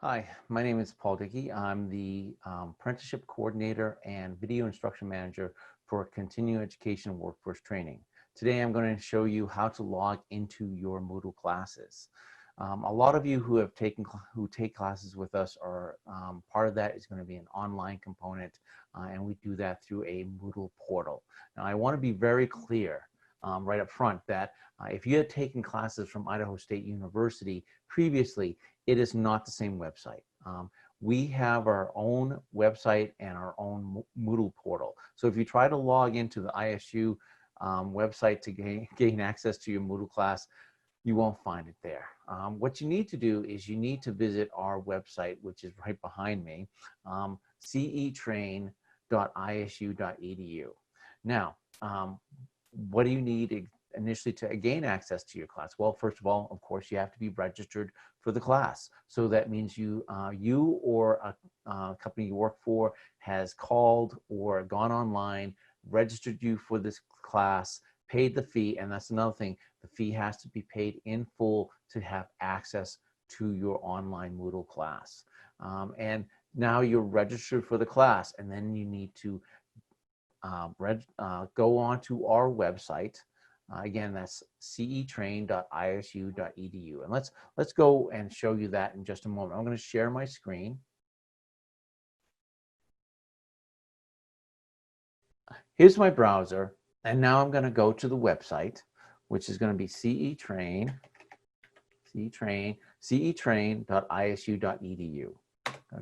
Hi, my name is Paul Dickey. I'm the Apprenticeship Coordinator and Video Instruction Manager for Continuing Education Workforce Training. Today I'm going to show you how to log into your Moodle classes. A lot of you who take classes with us are part of that is going to be an online component, and we do that through a Moodle portal. Now I want to be very clear right up front that if you had taken classes from Idaho State University previously, it is not the same website. We have our own website and our own Moodle portal. So if you try to log into the ISU website to gain access to your Moodle class, you won't find it there. What you need to do is you need to visit our website, which is right behind me, cetrain.isu.edu. Now, what do you need initially to gain access to your class? Well, first of all, of course, you have to be registered for the class. So that means you or a company you work for has called or gone online, registered you for this class, paid the fee, and that's another thing. The fee has to be paid in full to have access to your online Moodle class. And now you're registered for the class, and then you need to go on to our website. Again, that's cetrain.isu.edu. And let's go and show you that in just a moment. I'm going to share my screen. Here's my browser, and now I'm going to go to the website, which is going to be cetrain.isu.edu.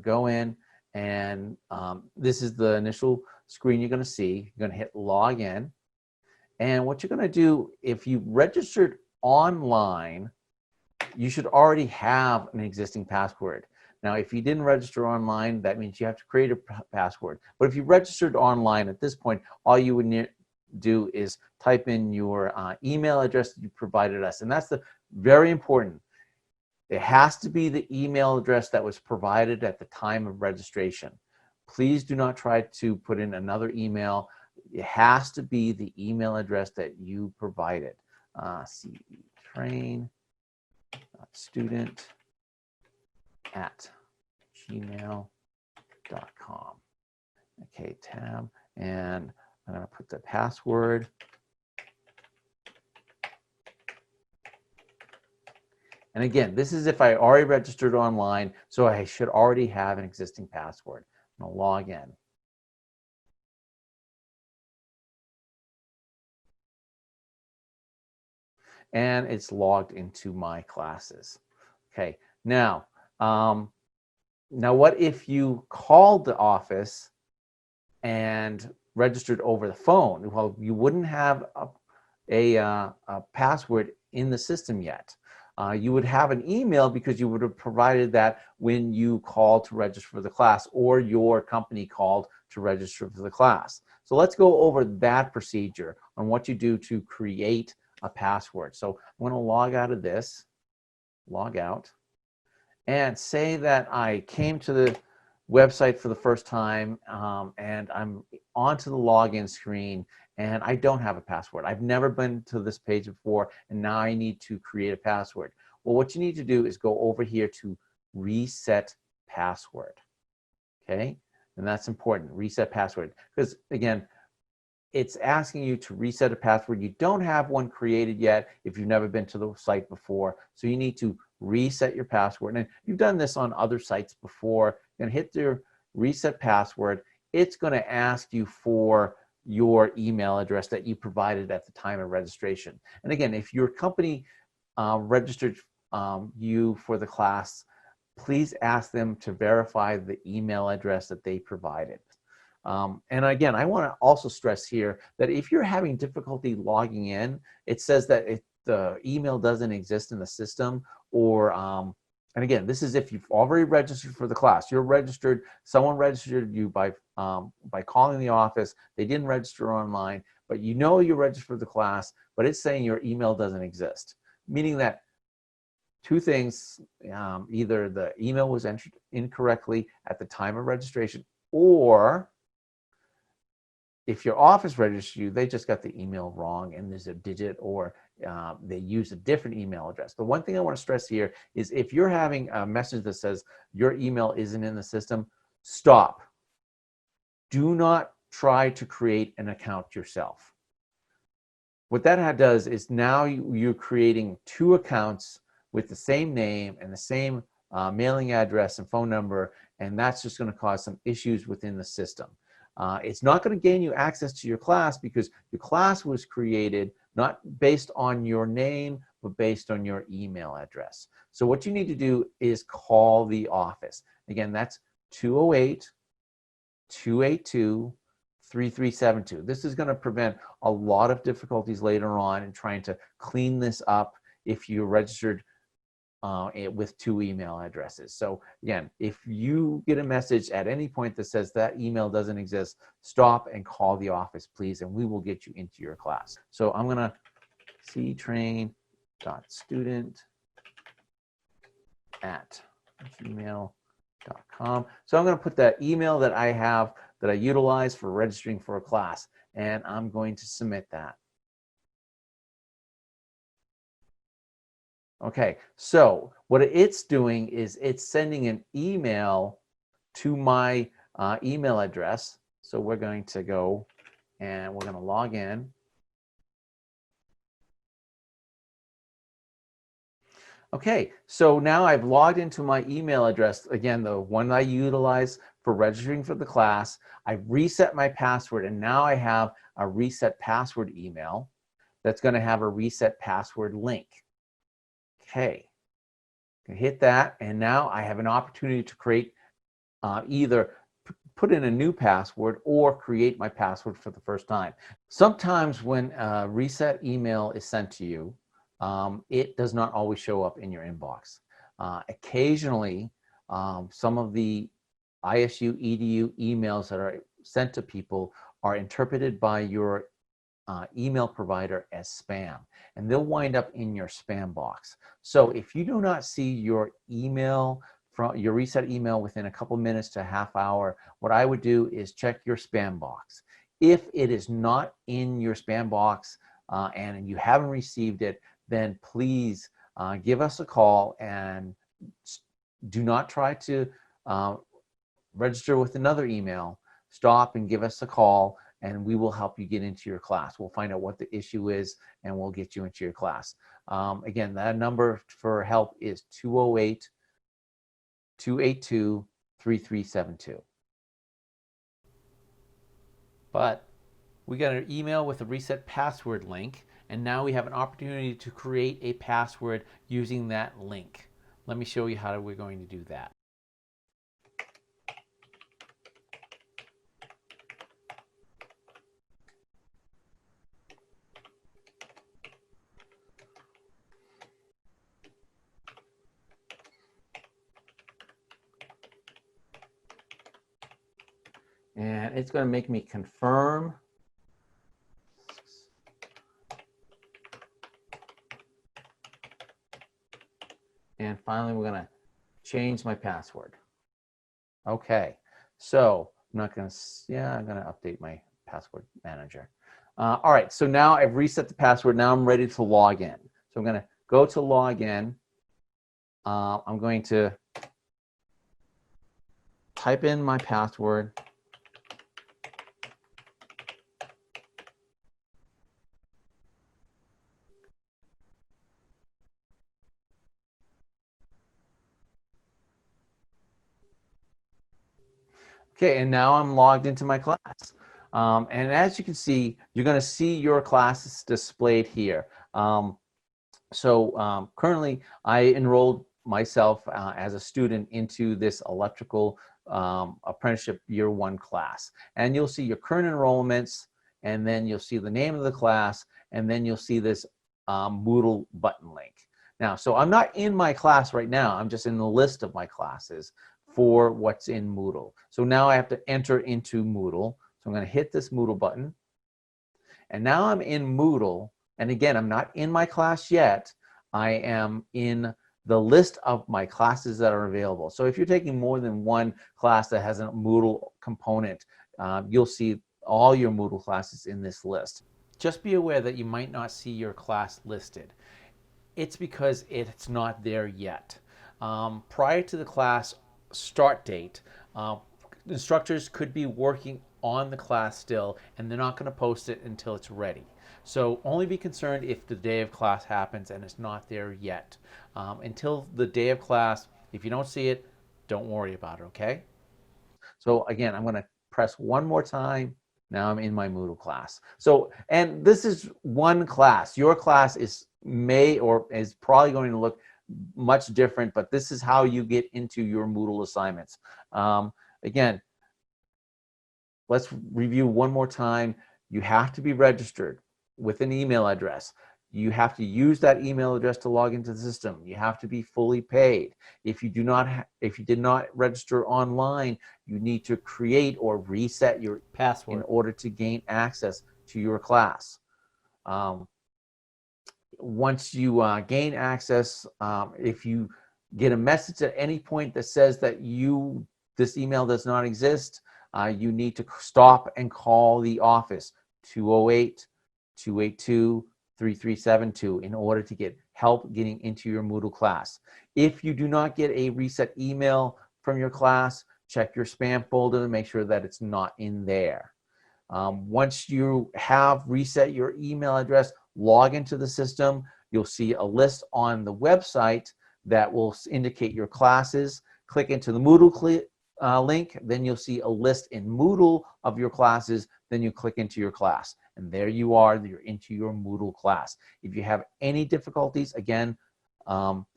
Go in, and this is the initial screen you're going to see. You're going to hit log in. And what you're going to do, if you registered online, you should already have an existing password. Now, if you didn't register online, that means you have to create a password. But if you registered online at this point, all you would do is type in your email address that you provided us. And that's very important. It has to be the email address that was provided at the time of registration. Please do not try to put in another email. It has to be the email address that you provided. cetrain@gmail.com. Okay, tab, and I'm going to put the password. And again, this is if I already registered online, so I should already have an existing password. I'm going to log in. And it's logged into my classes. Okay, now what if you called the office and registered over the phone? Well, you wouldn't have a password in the system yet. You would have an email because you would have provided that when you called to register for the class or your company called to register for the class. So let's go over that procedure on what you do to create a password. So I'm going to log out of this, log out, and say that I came to the website for the first time and I'm onto the login screen and I don't have a password. I've never been to this page before and now I need to create a password. Well, what you need to do is go over here to reset password. Okay, and that's important, reset password, because again, it's asking you to reset a password. You don't have one created yet if you've never been to the site before. So you need to reset your password. And you've done this on other sites before. You're going to hit your reset password. It's going to ask you for your email address that you provided at the time of registration. And again, if your company registered you for the class, please ask them to verify the email address that they provided. And again, I want to also stress here that if you're having difficulty logging in, it says that the email doesn't exist in the system, or and again, this is if you've already registered for the class. You're registered. Someone registered you by calling the office. They didn't register online, but you know you registered for the class, but it's saying your email doesn't exist, meaning that two things: either the email was entered incorrectly at the time of registration, or if your office registers you, they just got the email wrong and there's a digit, or they use a different email address. The one thing I want to stress here is if you're having a message that says your email isn't in the system, stop. Do not try to create an account yourself. What that does is now you're creating two accounts with the same name and the same mailing address and phone number, and that's just going to cause some issues within the system. It's not going to gain you access to your class because your class was created not based on your name, but based on your email address. So what you need to do is call the office. Again, that's 208-282-3372. This is going to prevent a lot of difficulties later on in trying to clean this up if you're registered with two email addresses. So again, if you get a message at any point that says that email doesn't exist, stop and call the office, please, and we will get you into your class. So I'm going to ctrain.student@gmail.com. So I'm going to put that email that I have, that I utilize for registering for a class, and I'm going to submit that. Okay, so what it's doing is it's sending an email to my email address. So we're going to go and we're going to log in. Okay, so now I've logged into my email address, again, the one I utilize for registering for the class. I've reset my password, and now I have a reset password email that's going to have a reset password link. Okay, hit that, and now I have an opportunity to create either put in a new password or create my password for the first time. Sometimes when a reset email is sent to you, it does not always show up in your inbox. Occasionally, some of the ISU EDU emails that are sent to people are interpreted by your email provider as spam, and they'll wind up in your spam box. So if you do not see your email from your reset email within a couple minutes to a half hour, what I would do is check your spam box. If it is not in your spam box and you haven't received it, then please give us a call, and do not try to register with another email. Stop and give us a call, and we will help you get into your class. We'll find out what the issue is, and we'll get you into your class. Again, that number for help is 208-282-3372. But we got an email with a reset password link, and now we have an opportunity to create a password using that link. Let me show you how we're going to do that. And it's going to make me confirm. And finally, we're going to change my password. Okay, so I'm not going to, I'm going to update my password manager. All right, so now I've reset the password. Now I'm ready to log in. So I'm going to go to log in. I'm going to type in my password. Okay, and now I'm logged into my class. And as you can see, you're going to see your classes displayed here. Currently, I enrolled myself as a student into this electrical apprenticeship year 1 class. And you'll see your current enrollments, and then you'll see the name of the class, and then you'll see this Moodle button link. Now, so I'm not in my class right now. I'm just in the list of my classes for what's in Moodle. So now I have to enter into Moodle. So I'm going to hit this Moodle button. And now I'm in Moodle. And again, I'm not in my class yet. I am in the list of my classes that are available. So if you're taking more than one class that has a Moodle component, you'll see all your Moodle classes in this list. Just be aware that you might not see your class listed. It's because it's not there yet. Prior to the class start date, instructors could be working on the class still, and they're not going to post it until it's ready. So only be concerned if the day of class happens and it's not there yet. Until the day of class, if you don't see it, don't worry about it, okay? So again, I'm going to press one more time. Now I'm in my Moodle class. So, and this is one class. Your class is probably going to look much different, but this is how you get into your Moodle assignments. Again, let's review one more time. You have to be registered with an email address. You have to use that email address to log into the system. You have to be fully paid. If you did not register online, you need to create or reset your password in order to gain access to your class. Once you gain access, if you get a message at any point that says that this email does not exist, you need to stop and call the office, 208-282-3372, in order to get help getting into your Moodle class. If you do not get a reset email from your class, check your spam folder to make sure that it's not in there. Once you have reset your email address, log into the system. You'll see a list on the website that will indicate your classes. Click into the Moodle link, then you'll see a list in Moodle of your classes. Then you click into your class, and there you are. You're into your Moodle class. If you have any difficulties, again,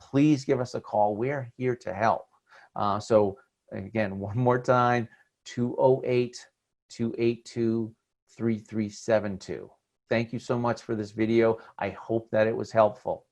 please give us a call. We're here to help. So again, one more time, 208-282-3372. Thank you so much for this video. I hope that it was helpful.